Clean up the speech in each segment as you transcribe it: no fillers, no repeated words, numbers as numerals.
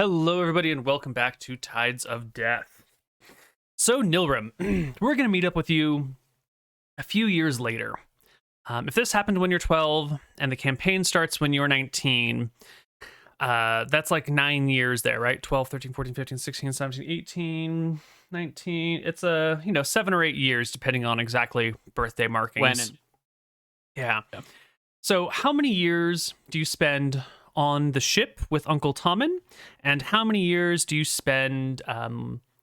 Hello, everybody, and welcome back to Tides of Death. So, Nilrem, we're going to meet up with you a few years later. If this happened when you're 12 and the campaign starts when you're 19, that's like 9 years there, right? 12, 13, 14, 15, 16, 17, 18, 19. It's 7 or 8 years, depending on exactly birthday markings. Yeah. So, how many years do you spend on the ship with Uncle Tommen, and how many years do you spend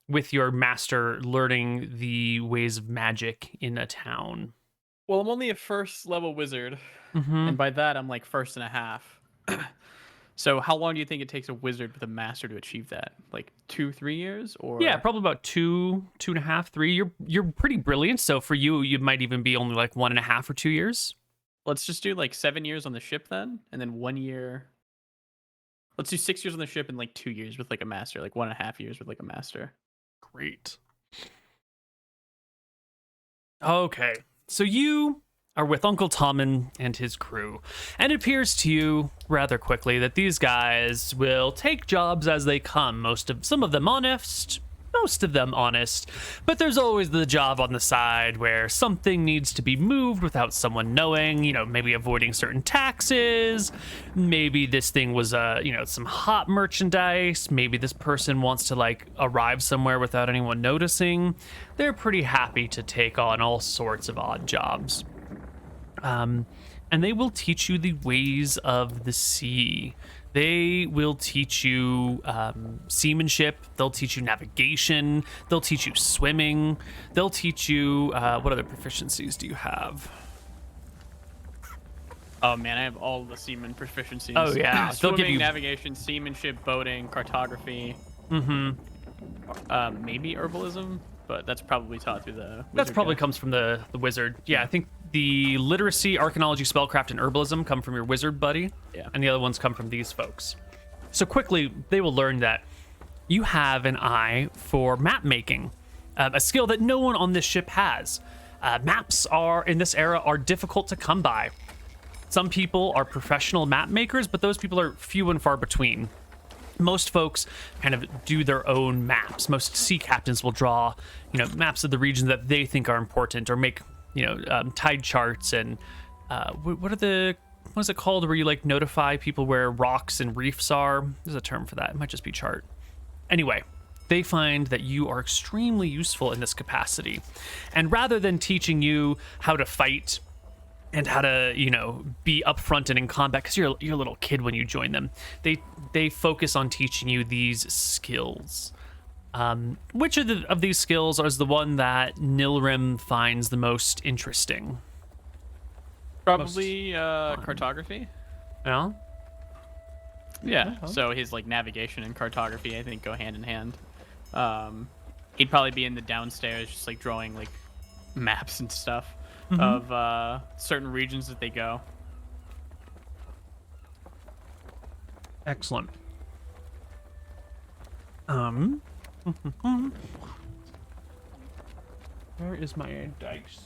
with your master learning the ways of magic in a town? Well, I'm only a first level wizard, Mm-hmm. and by that I'm like first and a half. So how long do you think it takes a wizard with a master to achieve that? Like 2-3 years, or Yeah, probably about 2.5, 3. You're pretty brilliant, so for you, you might even be only like 1.5 or 2 years. let's just do like 7 years on the ship then, and then 1 year. Let's do 6 years on the ship and like 2 years with like a master, like 1.5 years with like a master. Great. Okay, so you are with Uncle Tommen and his crew, and it appears to you rather quickly that these guys will take jobs as they come. Some of them honest, most of them honest, but there's always the job on the side where something needs to be moved without someone knowing, maybe avoiding certain taxes, maybe this thing was some hot merchandise, maybe this person wants to arrive somewhere without anyone noticing. They're pretty happy to take on all sorts of odd jobs. And they will teach you the ways of the sea. They will teach you seamanship. They'll teach you navigation. They'll teach you swimming. They'll teach you what other proficiencies do you have? Oh man, I have all the seaman proficiencies. Oh yeah, Swimming, they'll give you navigation, seamanship, boating, cartography. Maybe herbalism, but that's probably taught through the. That probably comes from the wizard. Yeah, I think the literacy, arcanology, spellcraft, and herbalism come from your wizard buddy. Yeah. And the other ones come from these folks. So quickly, they will learn that you have an eye for map making, a skill that no one on this ship has. Maps in this era are difficult to come by. Some people are professional map makers, but those people are few and far between. Most folks kind of do their own maps. Most sea captains will draw, maps of the regions that they think are important, or make, tide charts and what is it called where you notify people where rocks and reefs are? There's a term for that. It might just be chart. Anyway, they find that you are extremely useful in this capacity, and rather than teaching you how to fight and how to, be upfront and in combat, because you're a little kid when you join them, they focus on teaching you these skills. Which of these skills is the one that Nilrem finds the most interesting? Probably cartography. Yeah. Yeah. So his navigation and cartography, I think, go hand in hand. He'd probably be in the downstairs, just drawing maps and stuff of certain regions that they go. Excellent. Where is my dice?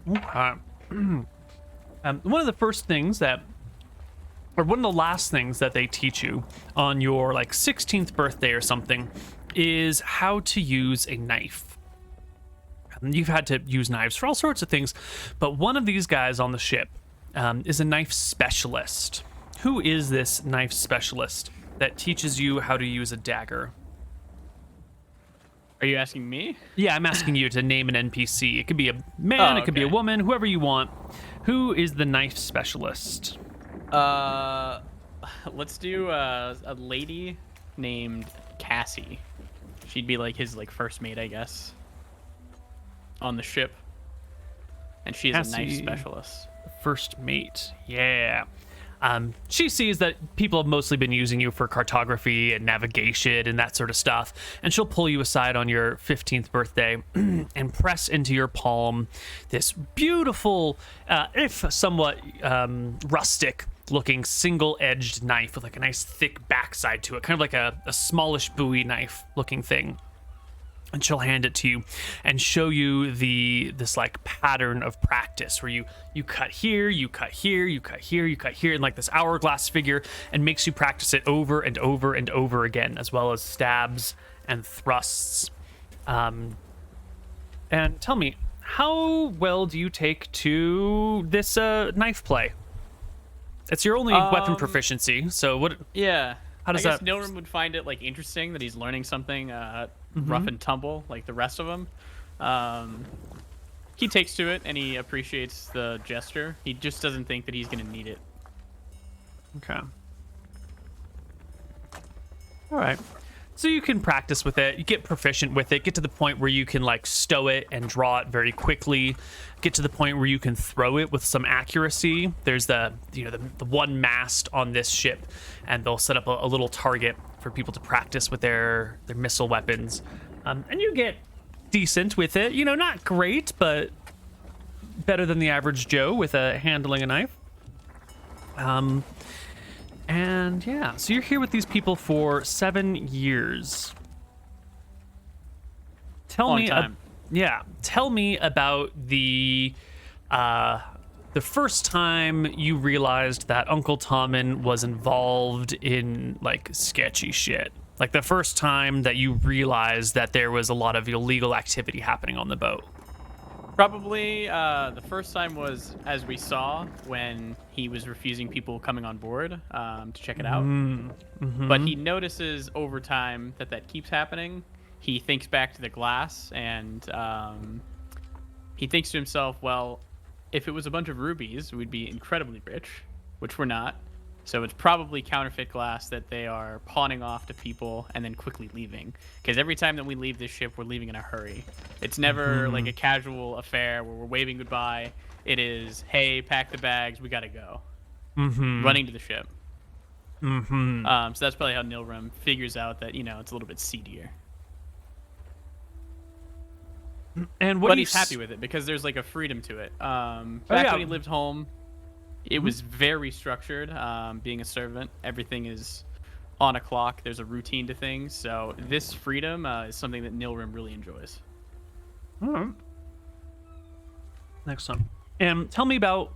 One of the first things one of the last things that they teach you on your 16th birthday or something is how to use a knife. You've had to use knives for all sorts of things, but one of these guys on the ship is a knife specialist. Who is this knife specialist that teaches you how to use a dagger? Are you asking me? Yeah, I'm asking you to name an NPC. It could be a man, it could be a woman, whoever you want. Who is the knife specialist? Let's do a lady named Cassie. She'd be his first mate, I guess, on the ship, and she is a knife specialist. First mate, yeah. She sees that people have mostly been using you for cartography and navigation and that sort of stuff, and she'll pull you aside on your 15th birthday and press into your palm this beautiful, if somewhat rustic looking single-edged knife with a nice thick backside to it, kind of like a smallish Bowie knife looking thing. And she'll hand it to you and show you this like pattern of practice where you cut here, you cut here, you cut here, you cut here in like this hourglass figure, and makes you practice it over and over and over again, as well as stabs and thrusts. And tell me, how well do you take to this knife play? It's your only weapon proficiency, so what? Yeah. How does I guess that? Nilrem would find it like interesting that he's learning something rough and tumble like the rest of them. He takes to it and he appreciates the gesture. He just doesn't think that he's going to need it. Okay. All right. So you can practice with it, you get proficient with it, get to the point where you can like stow it and draw it very quickly, get to the point where you can throw it with some accuracy. There's the one mast on this ship, and they'll set up a little target for people to practice with their missile weapons. And you get decent with it, not great, but better than the average Joe with handling a knife. And yeah, so you're here with these people for 7 years. Tell me about the first time you realized that Uncle Tommen was involved in like sketchy shit. Like the first time that you realized that there was a lot of illegal activity happening on the boat. Probably the first time was, as we saw, when he was refusing people coming on board to check it out. Mm-hmm. But he notices over time that keeps happening. He thinks back to the glass, and he thinks to himself, well, if it was a bunch of rubies, we'd be incredibly rich, which we're not. So it's probably counterfeit glass that they are pawning off to people and then quickly leaving. Because every time that we leave this ship, we're leaving in a hurry. It's never like a casual affair where we're waving goodbye. It is, hey, pack the bags, we gotta go. Running to the ship. So that's probably how Nilrem figures out that, it's a little bit seedier. But he's happy with it because there's like a freedom to it. Back when he lived home, it was very structured. Being a servant, everything is on a clock. There's a routine to things. So this freedom is something that Nilrem really enjoys. All right. Next one. And tell me about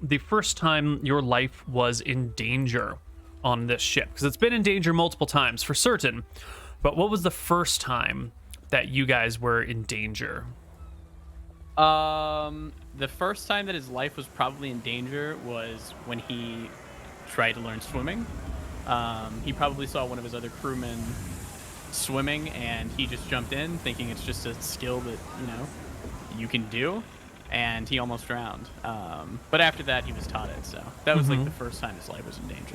the first time your life was in danger on this ship, because it's been in danger multiple times for certain. But what was the first time that you guys were in danger? The first time that his life was probably in danger was when he tried to learn swimming. He probably saw one of his other crewmen swimming, and he just jumped in thinking it's just a skill that, you can do, and he almost drowned. But after that, he was taught it, so that was like the first time his life was in danger.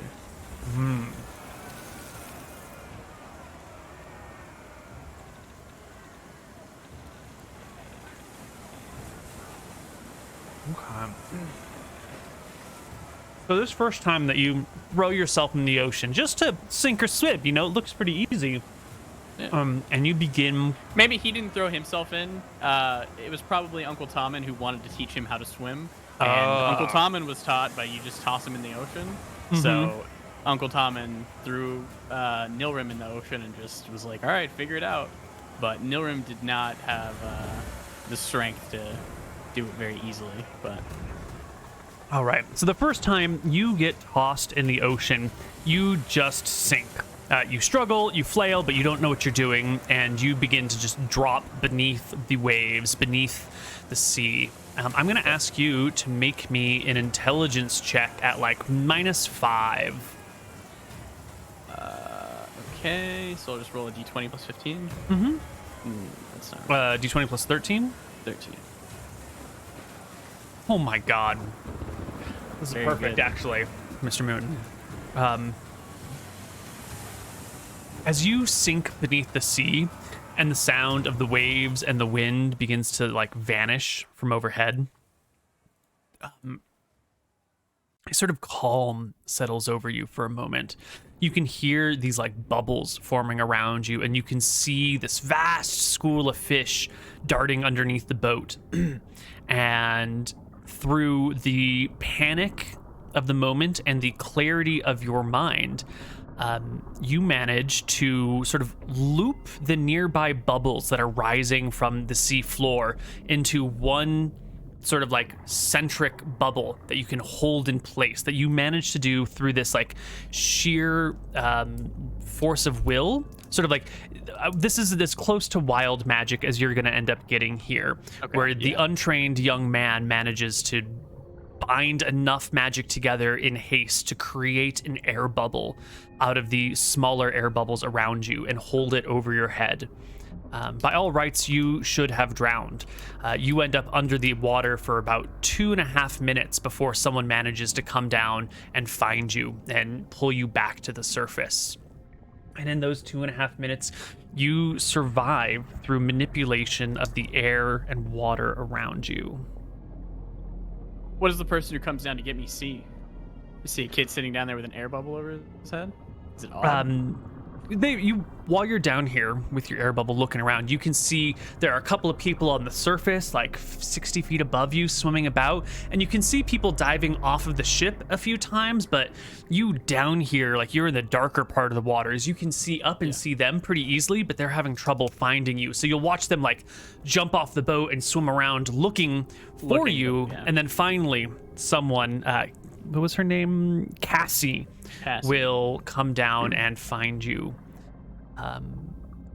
Okay. So this first time that you throw yourself in the ocean, just to sink or swim, it looks pretty easy. Yeah. And you begin... Maybe he didn't throw himself in. It was probably Uncle Tommen who wanted to teach him how to swim. And Uncle Tommen was taught by you just toss him in the ocean. So Uncle Tommen threw Nilrem in the ocean and just was like, all right, figure it out. But Nilrem did not have the strength to do it very easily, but... All right. So the first time you get tossed in the ocean, you just sink. You struggle, you flail, but you don't know what you're doing, and you begin to just drop beneath the waves, beneath the sea. I'm going to ask you to make me an intelligence check at like -5. Okay, so I'll just roll a d20 plus 15. That's not d20 plus 13? 13. Oh my god. This is Very perfect, good. actually, Mr. Mouton. As you sink beneath the sea and the sound of the waves and the wind begins to like vanish from overhead, a sort of calm settles over you for a moment. You can hear these like bubbles forming around you, and you can see this vast school of fish darting underneath the boat. And through the panic of the moment and the clarity of your mind, you manage to sort of loop the nearby bubbles that are rising from the sea floor into one sort of like centric bubble that you can hold in place, that you manage to do through this like sheer force of will. Sort of like this is as close to wild magic as you're going to end up getting here, where the untrained young man manages to bind enough magic together in haste to create an air bubble out of the smaller air bubbles around you and hold it over your head. By all rights, you should have drowned. You end up under the water for about 2.5 minutes before someone manages to come down and find you and pull you back to the surface. And in those 2.5 minutes, you survive through manipulation of the air and water around you. What does the person who comes down to get me see? You see a kid sitting down there with an air bubble over his head? Is it odd? While you're down here with your air bubble looking around, you can see there are a couple of people on the surface, like 60 feet above you, swimming about, and you can see people diving off of the ship a few times, but you down here, like you're in the darker part of the waters, you can see up and see them pretty easily, but they're having trouble finding you. So you'll watch them like jump off the boat and swim around looking for you, and then finally someone, what was her name? Cassie will come down and find you.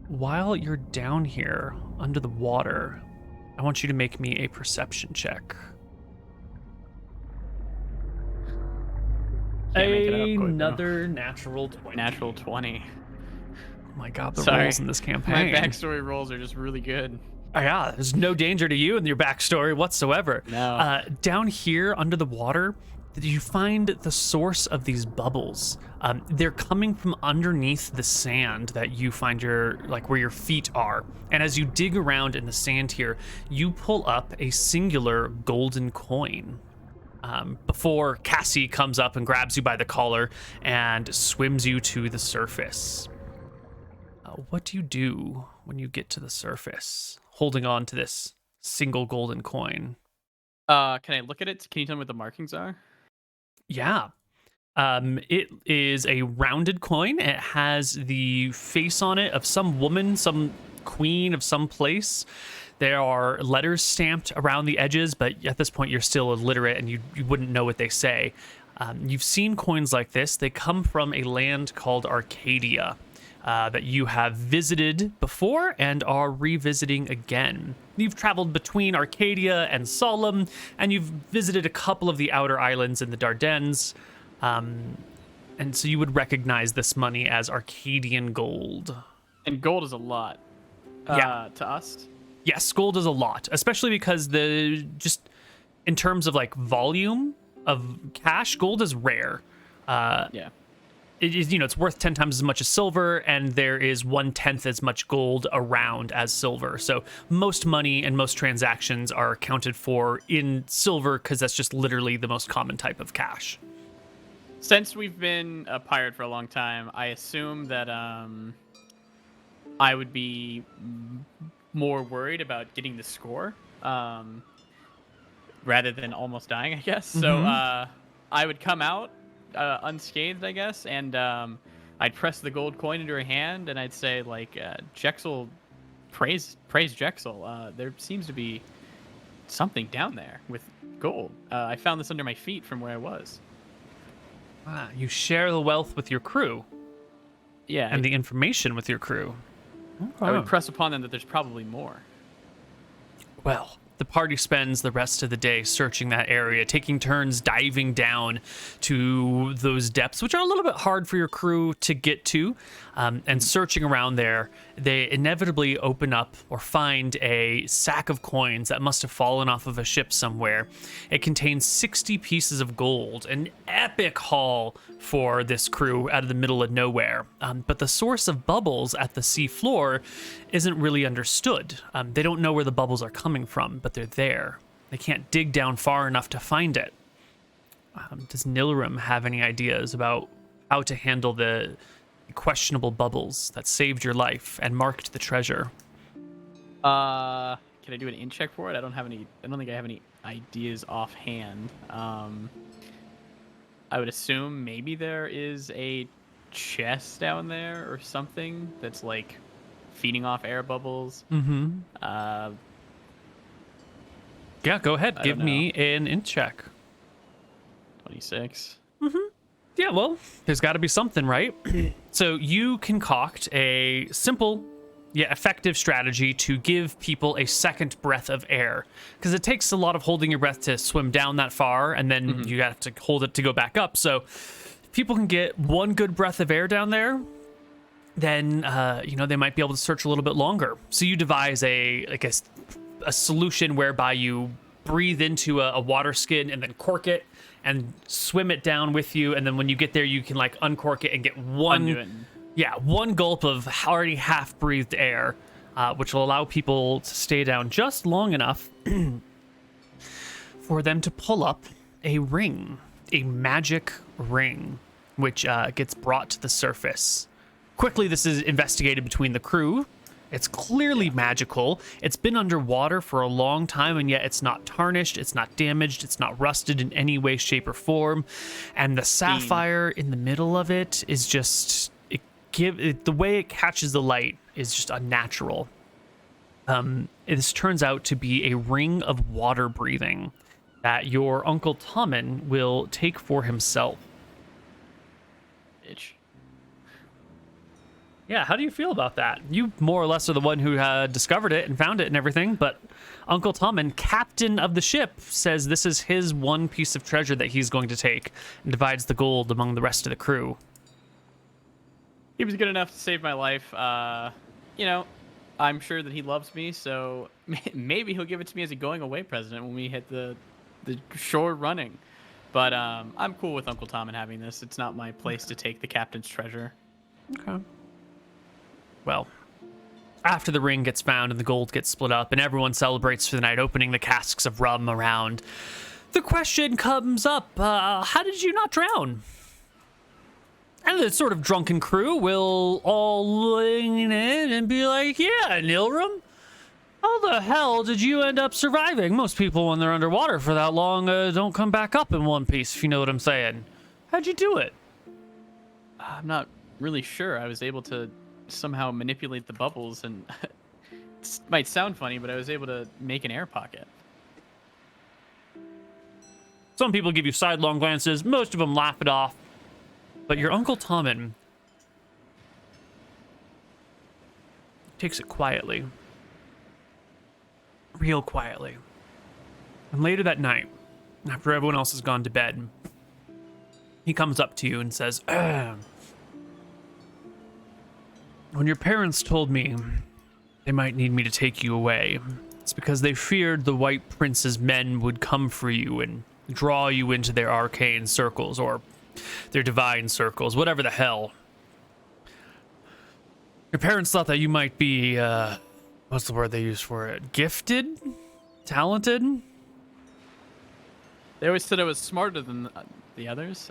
While you're down here under the water, I want you to make me a perception check. Can't make it up, Koibu. Another natural 20. Natural 20. Oh my god, the rolls in this campaign. My backstory rolls are just really good. Oh, yeah, there's no danger to you in your backstory whatsoever. No. Down here under the water, you find the source of these bubbles. They're coming from underneath the sand that you find where your feet are. And as you dig around in the sand here, you pull up a singular golden coin. Before Cassie comes up and grabs you by the collar and swims you to the surface. What do you do when you get to the surface, holding on to this single golden coin? Can I look at it? Can you tell me what the markings are? Yeah. It is a rounded coin. It has the face on it of some woman, some queen of some place. There are letters stamped around the edges, but at this point you're still illiterate and you wouldn't know what they say. You've seen coins like this. They come from a land called Arcadia that you have visited before and are revisiting again. You've traveled between Arcadia and Solemn, and you've visited a couple of the outer islands in the Dardanelles. And so you would recognize this money as Arcadian gold. And gold is a lot to us. Yes, gold is a lot, especially because just in terms of like volume of cash, gold is rare. It is, it's worth 10 times as much as silver, and there is 1/10 as much gold around as silver. So most money and most transactions are accounted for in silver because that's just literally the most common type of cash. Since we've been a pirate for a long time, I assume that I would be more worried about getting the score rather than almost dying, I guess. Mm-hmm. So I would come out unscathed, I guess, and I'd press the gold coin into her hand, and I'd say, like, Jexel, praise Jexel. There seems to be something down there with gold. I found this under my feet from where I was. You share the wealth with your crew. Yeah. And the information with your crew. Okay. I would press upon them that there's probably more. Well, the party spends the rest of the day searching that area, taking turns diving down to those depths, which are a little bit hard for your crew to get to. And searching around there, they inevitably open up or find a sack of coins that must have fallen off of a ship somewhere. It contains 60 pieces of gold, an epic haul for this crew out of the middle of nowhere. But the source of bubbles at the sea floor isn't really understood. They don't know where the bubbles are coming from, but they're there. They can't dig down far enough to find it. Does Nilrem have any ideas about how to handle the questionable bubbles that saved your life and marked the treasure? Can I do an in check for it? I don't think I have any ideas offhand. I would assume maybe there is a chest down there or something that's like feeding off air bubbles. Yeah, go ahead. I Give don't me an int check. 26. Yeah, well, there's got to be something, right? So you concoct a simple yet effective strategy to give people a second breath of air, because it takes a lot of holding your breath to swim down that far, and then you have to hold it to go back up. So if people can get one good breath of air down there, then they might be able to search a little bit longer. So you devise a solution whereby you breathe into a water skin and then cork it and swim it down with you, and then when you get there you can like uncork it and get one gulp of already half breathed air, which will allow people to stay down just long enough for them to pull up a magic ring, which gets brought to the surface. Quickly, this is investigated between the crew. It's clearly magical. It's been underwater for a long time, and yet it's not tarnished, it's not damaged, it's not rusted in any way, shape, or form. And the sapphire in the middle of it is just... the way it catches the light is just unnatural. This turns out to be a ring of water breathing that your Uncle Tommen will take for himself. Bitch. Yeah, how do you feel about that? You more or less are the one who discovered it and found it and everything, but Uncle Tommen, captain of the ship, says this is his one piece of treasure that he's going to take, and divides the gold among the rest of the crew. He was good enough to save my life. I'm sure that he loves me, so maybe he'll give it to me as a going away present when we hit the shore running. But I'm cool with Uncle Tommen having this. It's not my place to take the captain's treasure. Okay. Well, after the ring gets found and the gold gets split up and everyone celebrates for the night, opening the casks of rum around, the question comes up, how did you not drown? And the sort of drunken crew will all lean in and be like, yeah, Nilrem, how the hell did you end up surviving? Most people, when they're underwater for that long, don't come back up in one piece, if you know what I'm saying. How'd you do it? I'm not really sure. I was able to somehow manipulate the bubbles, and it might sound funny, but I was able to make an air pocket. Some people give you sidelong glances. Most of them laugh it off. But your Uncle Tommen takes it quietly. Real quietly. And later that night, after everyone else has gone to bed, he comes up to you and says, when your parents told me they might need me to take you away, it's because they feared the White Prince's men would come for you and draw you into their arcane circles, or their divine circles, whatever the hell. Your parents thought that you might be, what's the word they use for it? Gifted? Talented? They always said I was smarter than the others.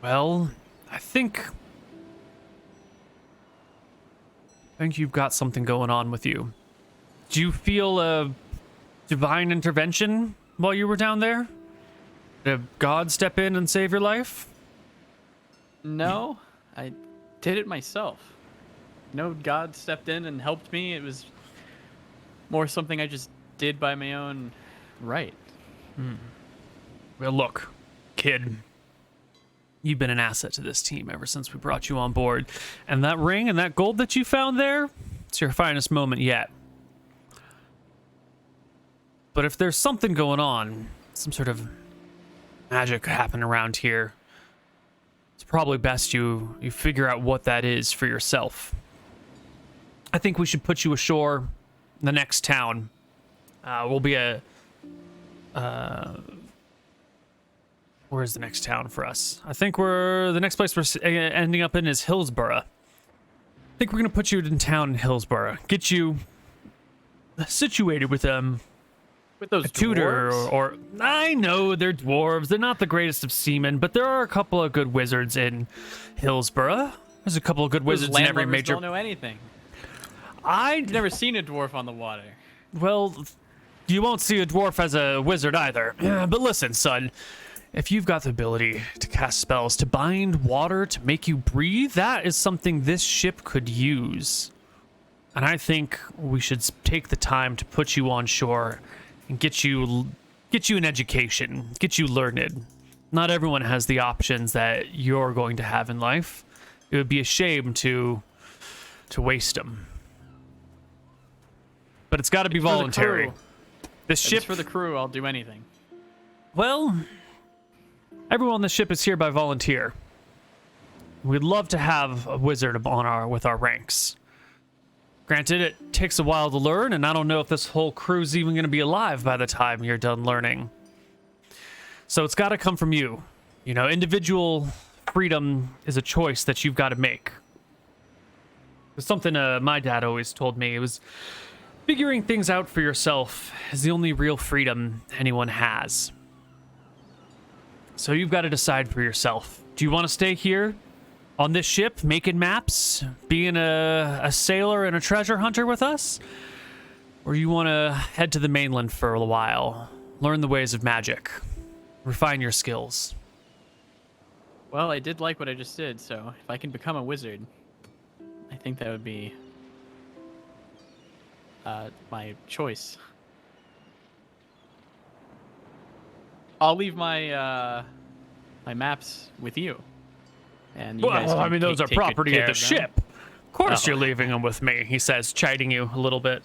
Well, I think you've got something going on with you. Do you feel a divine intervention while you were down there? Did God step in and save your life? No, I did it myself. No, God stepped in and helped me. It was more something I just did by my own right. Well, look, kid. You've been an asset to this team ever since we brought you on board. And that ring and that gold that you found there, it's your finest moment yet. But if there's something going on, some sort of magic happening around here, it's probably best you figure out what that is for yourself. I think we should put you ashore in the next town. We'll be where's the next town for us? I think the next place we're ending up in is Hillsborough. I think we're going to put you in town in Hillsborough. Get you situated with With those a tutor dwarves? or I know they're dwarves. They're not the greatest of seamen, but there are a couple of good wizards in Hillsborough. There's a couple of good Those wizards in every landlubbers major... don't know anything. I've Never seen a dwarf on the water. Well, you won't see a dwarf as a wizard either. But listen, son, if you've got the ability to cast spells, to bind water, to make you breathe, that is something this ship could use. And I think we should take the time to put you on shore and get you an education, get you learned. Not everyone has the options that you're going to have in life. It would be a shame to waste them. But it's got to be voluntary. This ship for the crew, I'll do anything. Well, everyone on the ship is here by volunteer. We'd love to have a wizard with our ranks. Granted, it takes a while to learn, and I don't know if this whole crew's even going to be alive by the time you're done learning. So it's got to come from you. You know, individual freedom is a choice that you've got to make. It's something my dad always told me. It was figuring things out for yourself is the only real freedom anyone has. So you've got to decide for yourself. Do you want to stay here on this ship, making maps, being a sailor and a treasure hunter with us? Or you want to head to the mainland for a while, learn the ways of magic, refine your skills? Well, I did like what I just did, so if I can become a wizard, I think that would be my choice. I'll leave my my maps with you. And you guys well, can I mean, those are take good property care of the them. ship. Of course Oh. you're leaving them with me, he says, chiding you a little bit.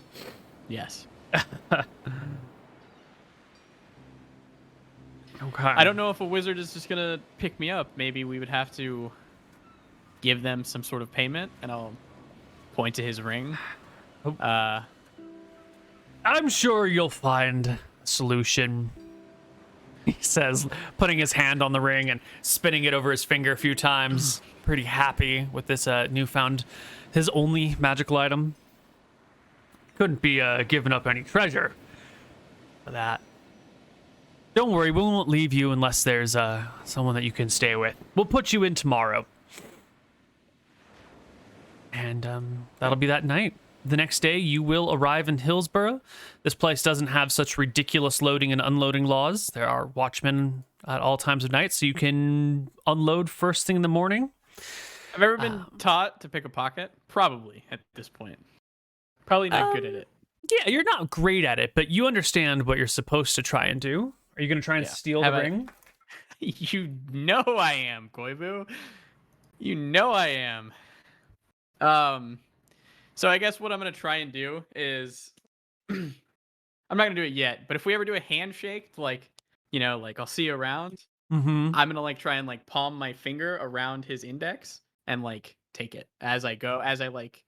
Yes. Okay. I don't know if a wizard is just gonna pick me up. Maybe we would have to give them some sort of payment, and I'll point to his ring. I'm sure you'll find a solution, he says, putting his hand on the ring and spinning it over his finger a few times. Pretty happy with this newfound, his only magical item. Couldn't be giving up any treasure for that. Don't worry, we won't leave you unless there's someone that you can stay with. We'll put you in tomorrow. And that'll be that night. The next day, you will arrive in Hillsborough. This place doesn't have such ridiculous loading and unloading laws. There are watchmen at all times of night, so you can unload first thing in the morning. Have I ever been taught to pick a pocket? Probably at this point. Probably not good at it. Yeah, you're not great at it, but you understand what you're supposed to try and do. Are you going to try and steal the ring? You know I am, Koibu. You know I am. So I guess what I'm gonna try and do is, I'm not gonna do it yet, but if we ever do a handshake, like, you know, like I'll see you around, Mm-hmm. I'm gonna like try and like palm my finger around his index and like take it as I go, as I like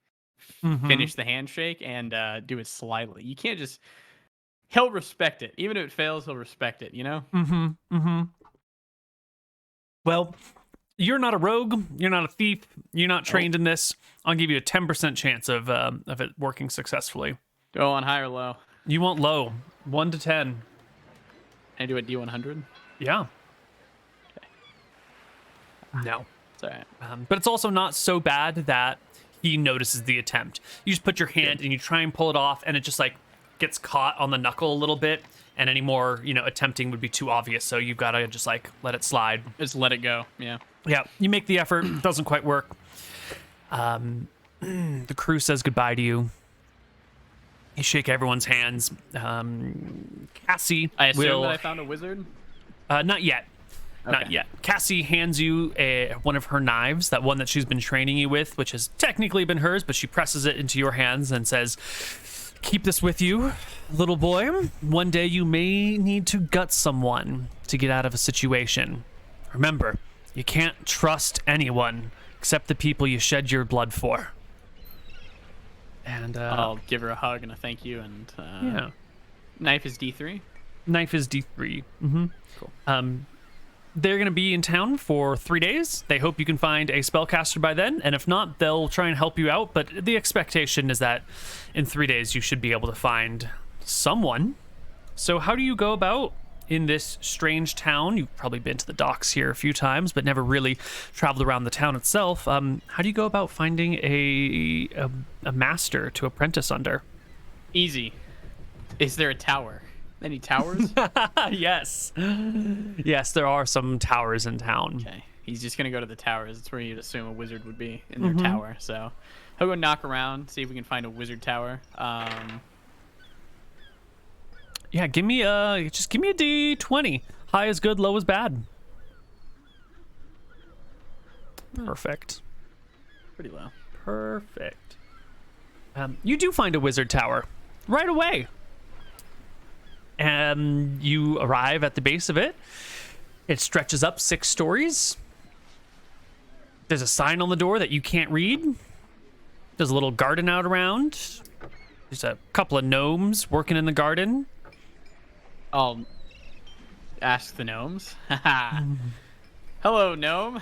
finish the handshake and do it slyly. You can't just, he'll respect it. Even if it fails, he'll respect it, you know? Mm-hmm. Mm-hmm. Well, you're not a rogue. You're not a thief. You're not trained in this. I'll give you a 10% chance of it working successfully. Go on high or low. You want low, 1 to 10. Can I do a D100? Yeah. No. It's all right. But it's also not so bad that he notices the attempt. You just put your hand and you try and pull it off, and it just like gets caught on the knuckle a little bit. And any more, attempting would be too obvious. So you've got to just like let it slide. Just let it go. Yeah. Yeah, you make the effort. Doesn't quite work. The crew says goodbye to you. You shake everyone's hands. Cassie I assume will... that I found a wizard? Not yet. Not Okay. yet. Cassie hands you one of her knives, that one that she's been training you with, which has technically been hers, but she presses it into your hands and says, keep this with you, little boy. One day you may need to gut someone to get out of a situation. Remember, you can't trust anyone except the people you shed your blood for. And I'll give her a hug and a thank you. And yeah, knife is D3. knife is D3. Mm-hmm. Cool. They're going to be in town for 3 days. They hope you can find a spellcaster by then, and if not, they'll try and help you out. But the expectation is that in 3 days you should be able to find someone. So how do you go about in this strange town? You've probably been to the docks here a few times, but never really traveled around the town itself. How do you go about finding a master to apprentice under? Easy. Is there a tower? Any towers? Yes. Yes, there are some towers in town. Okay. He's just gonna go to the towers. It's where you'd assume a wizard would be, in their tower. So he'll go knock around, see if we can find a wizard tower. Yeah, give me a D20. High is good, low is bad. Perfect. Pretty low. Perfect. You do find a wizard tower right away. And you arrive at the base of it. It stretches up 6 stories. There's a sign on the door that you can't read. There's a little garden out around. There's a couple of gnomes working in the garden. I'll ask the gnomes. Hello, gnome.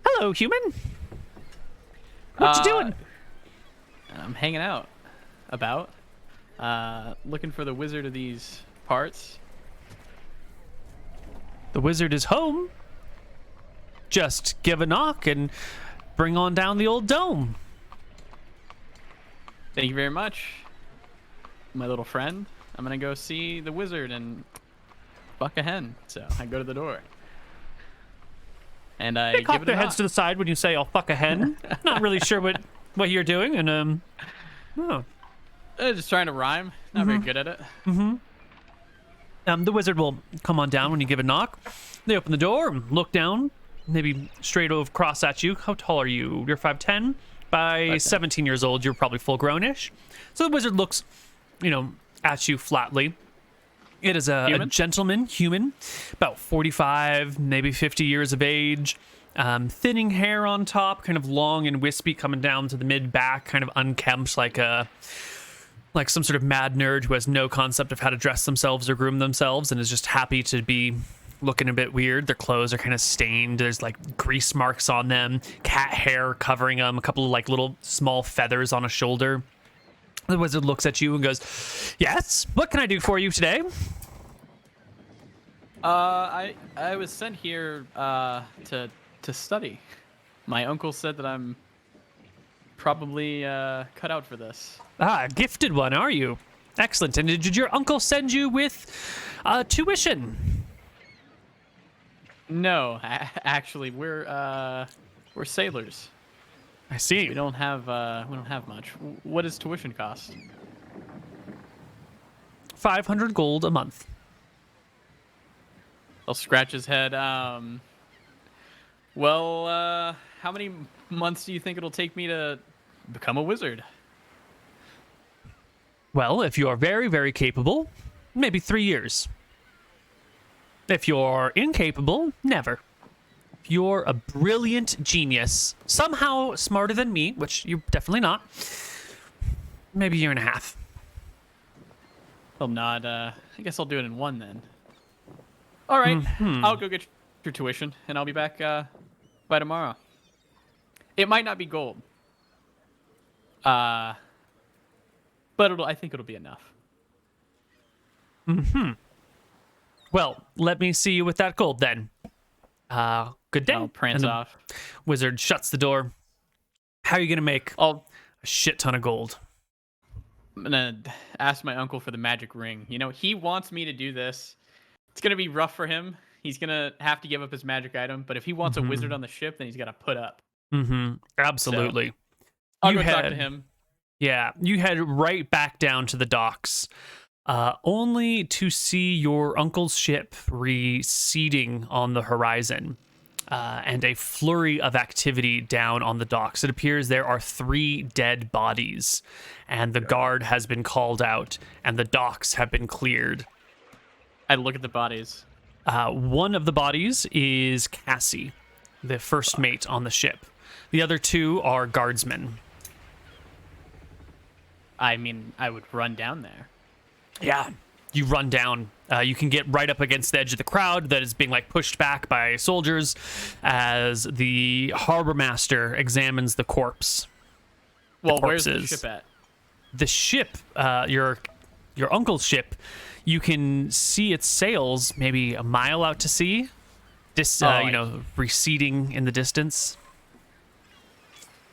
Hello, human. What you doing? I'm hanging out. About. Looking for the wizard of these parts. The wizard is home. Just give a knock and bring on down the old dome. Thank you very much, my little friend. I'm gonna go see the wizard and fuck a hen. So I go to the door. And I They give cock it their a heads knock. to the side when you say, "I'll fuck a hen." Not really sure what you're doing, and oh. Just trying to rhyme. Not very good at it. The wizard will come on down when you give a knock. They open the door and look down, maybe straight across at you. How tall are you? You're 5'10"? By 5'10". 17 years old, you're probably full grown-ish. So the wizard looks, at you flatly. It is a Human? gentleman, human, about 45, maybe 50 years of age. Thinning hair on top, kind of long and wispy coming down to the mid-back, kind of unkempt like some sort of mad nerd who has no concept of how to dress themselves or groom themselves and is just happy to be looking a bit weird. Their clothes are kind of stained. There's like grease marks on them, cat hair covering them, a couple of like little small feathers on a shoulder. The wizard looks at you and goes, "Yes, what can I do for you today?" I was sent here to study. My uncle said that I'm probably cut out for this. Ah, gifted one, are you? Excellent. And did your uncle send you with tuition? No, actually, we're sailors. I see. We don't have much. What does tuition cost? 500 gold a month. I'll scratch his head. Well, how many months do you think it'll take me to become a wizard? Well, if you're very, very capable, maybe 3 years. If you're incapable, never. If you're a brilliant genius, somehow smarter than me, which you're definitely not, maybe a year and a half. I'll nod. I guess I'll do it in 1 then. All right, I'll go get your tuition, and I'll be back by tomorrow. It might not be gold, but I think it'll be enough. Well, let me see you with that gold then. Good day. I'll prance And the off. wizard shuts the door. How are you going to make a shit ton of gold? I'm gonna ask my uncle for the magic ring. He wants me to do this. It's gonna be rough for him. He's gonna have to give up his magic item, but if he wants a wizard on the ship, then he's gotta put up. Absolutely. So, I'll You go talk to had- him. Yeah, you head right back down to the docks, only to see your uncle's ship receding on the horizon, and a flurry of activity down on the docks. It appears there are 3 dead bodies, and the guard has been called out, and the docks have been cleared. I look at the bodies. One of the bodies is Cassie, the first mate on the ship. The other 2 are guardsmen. I mean, I would run down there. Yeah, you run down. You can get right up against the edge of the crowd that is being pushed back by soldiers as the harbor master examines the corpse. Well, where's the corpses. ship at? The ship, your uncle's ship, you can see its sails maybe a mile out to sea. Receding in the distance.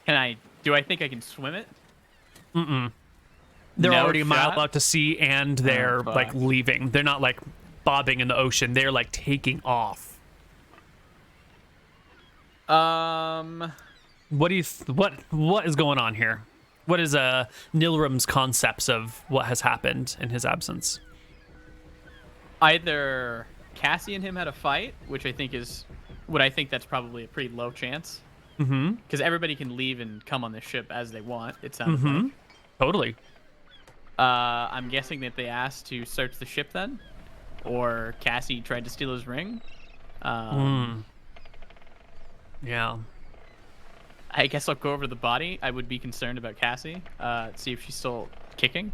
Do I think I can swim it? They're No already a mile shot? out to sea, and they're fuck. like leaving. They're not like bobbing in the ocean. They're like taking off. What do you what is going on here? What is Nilrem's concepts of what has happened in his absence? Either Cassie and him had a fight, which I think is what I think that's probably a pretty low chance. Mm-hmm. Because everybody can leave and come on this ship as they want, it sounds like. Totally. I'm guessing that they asked to search the ship then, or Cassie tried to steal his ring. Yeah. I guess I'll go over the body. I would be concerned about Cassie. See if she's still kicking.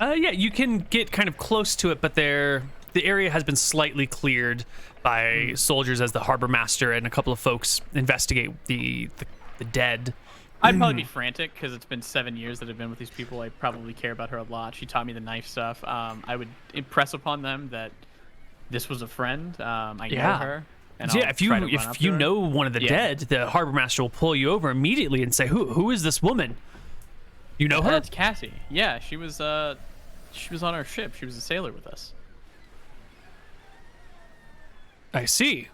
Yeah, you can get kind of close to it, but the area has been slightly cleared by soldiers as the harbor master and a couple of folks investigate the dead. I'd probably be frantic because it's been 7 years that I've been with these people. I probably care about her a lot. She taught me the knife stuff. I would impress upon them that this was a friend. I know her. And Yeah, I'll if try to run if up you to her. know one of the dead, the harbor master will pull you over immediately and say, "Who is this woman? You know her?" That's Cassie. Yeah, she was on our ship. She was a sailor with us. I see.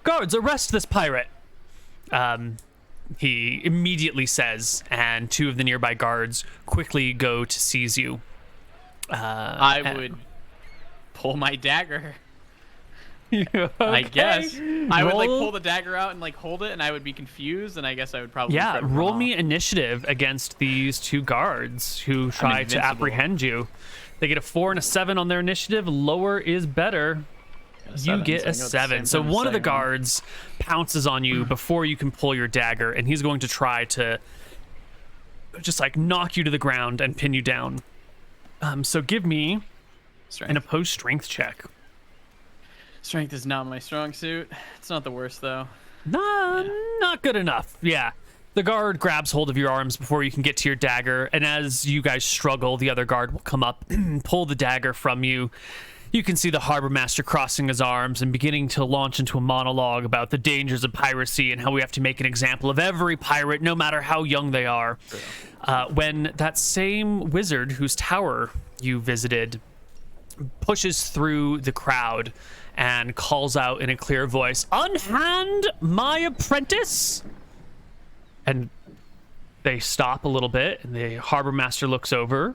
Guards, arrest this pirate. He immediately says, and two of the nearby guards quickly go to seize you. I would pull my dagger. Okay. I guess I would like Roll- pull the dagger out and like hold it, and I would be confused, and I guess I would probably try Yeah, to roll run me off. initiative against these two guards who try to invincible. apprehend you. They get a 4 and a 7 on their initiative. Lower is better. You seven, get so I a go at the 7. same So time as one of the second one. guards pounces on you before you can pull your dagger, and he's going to try to just like knock you to the ground and pin you down. So give me Strength. an opposed strength check. Strength is not my strong suit. It's not the worst though. Not good enough. Yeah. The guard grabs hold of your arms before you can get to your dagger, and as you guys struggle, the other guard will come up, pull the dagger from you. You can see the harbor master crossing his arms and beginning to launch into a monologue about the dangers of piracy and how we have to make an example of every pirate, no matter how young they are. When that same wizard whose tower you visited pushes through the crowd and calls out in a clear voice, "Unhand my apprentice!" And they stop a little bit, and the harbor master looks over.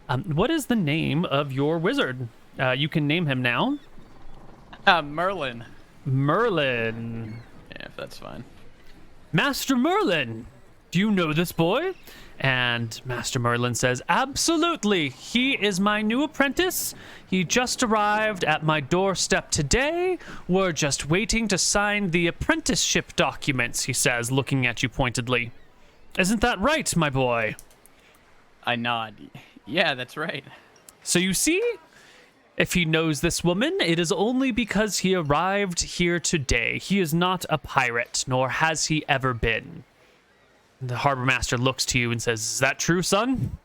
What is the name of your wizard? You can name him now. Merlin. Merlin. Yeah, if that's fine. Master Merlin, do you know this boy? And Master Merlin says, "Absolutely. He is my new apprentice. He just arrived at my doorstep today. We're just waiting to sign the apprenticeship documents," he says, looking at you pointedly. "Isn't that right, my boy?" I nod. Yeah, that's right. So you see, if he knows this woman, it is only because he arrived here today. He is not a pirate, nor has he ever been. The harbor master looks to you and says, "Is that true, son?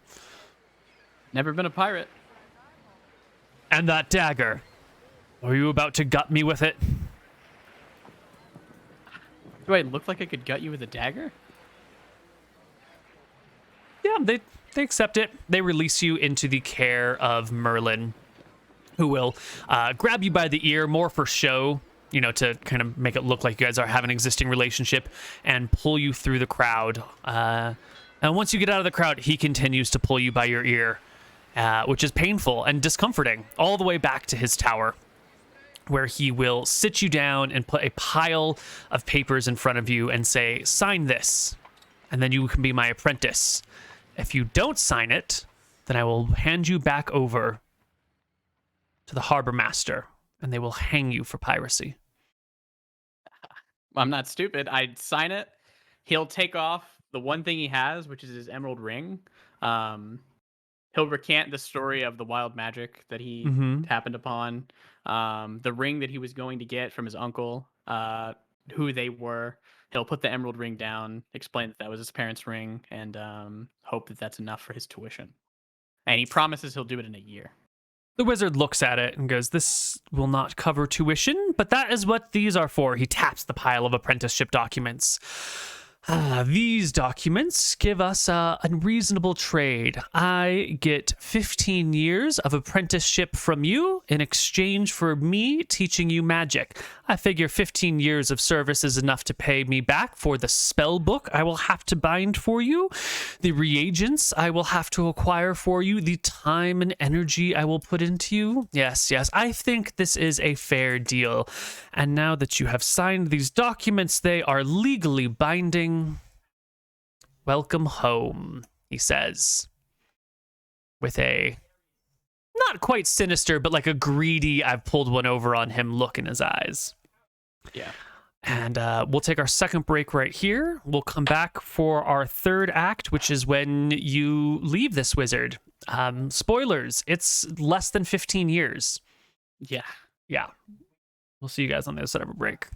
Never been a pirate. And that dagger, are you about to gut me with it?" Do I look like I could gut you with a dagger? Yeah, they accept it. They release you into the care of Merlin, who will grab you by the ear more for show, to kind of make it look like you guys have an existing relationship, and pull you through the crowd. And once you get out of the crowd, he continues to pull you by your ear, which is painful and discomforting, all the way back to his tower, where he will sit you down and put a pile of papers in front of you and say, "Sign this, and then you can be my apprentice. If you don't sign it, then I will hand you back over to the harbor master, and they will hang you for piracy." I'm not stupid. I'd sign it. He'll take off the one thing he has, which is his emerald ring. He'll recant the story of the wild magic that he happened upon. The ring that he was going to get from his uncle, who they were. He'll put the emerald ring down, explain that that was his parents' ring, and hope that that's enough for his tuition. And he promises he'll do it in a year. The wizard looks at it and goes, "This will not cover tuition, but that is what these are for." He taps the pile of apprenticeship documents. These documents give us a reasonable trade. I get 15 years of apprenticeship from you in exchange for me teaching you magic. I figure 15 years of service is enough to pay me back for the spell book I will have to bind for you, the reagents I will have to acquire for you, the time and energy I will put into you. Yes, I think this is a fair deal. And now that you have signed these documents, they are legally binding. Welcome home, he says, with a not quite sinister, but like a greedy, I've pulled one over on him look in his eyes. Yeah. And we'll take our second break right here. We'll come back for our third act, which is when you leave this wizard. Spoilers, it's less than 15 years. Yeah. Yeah. We'll see you guys on the other side of a break.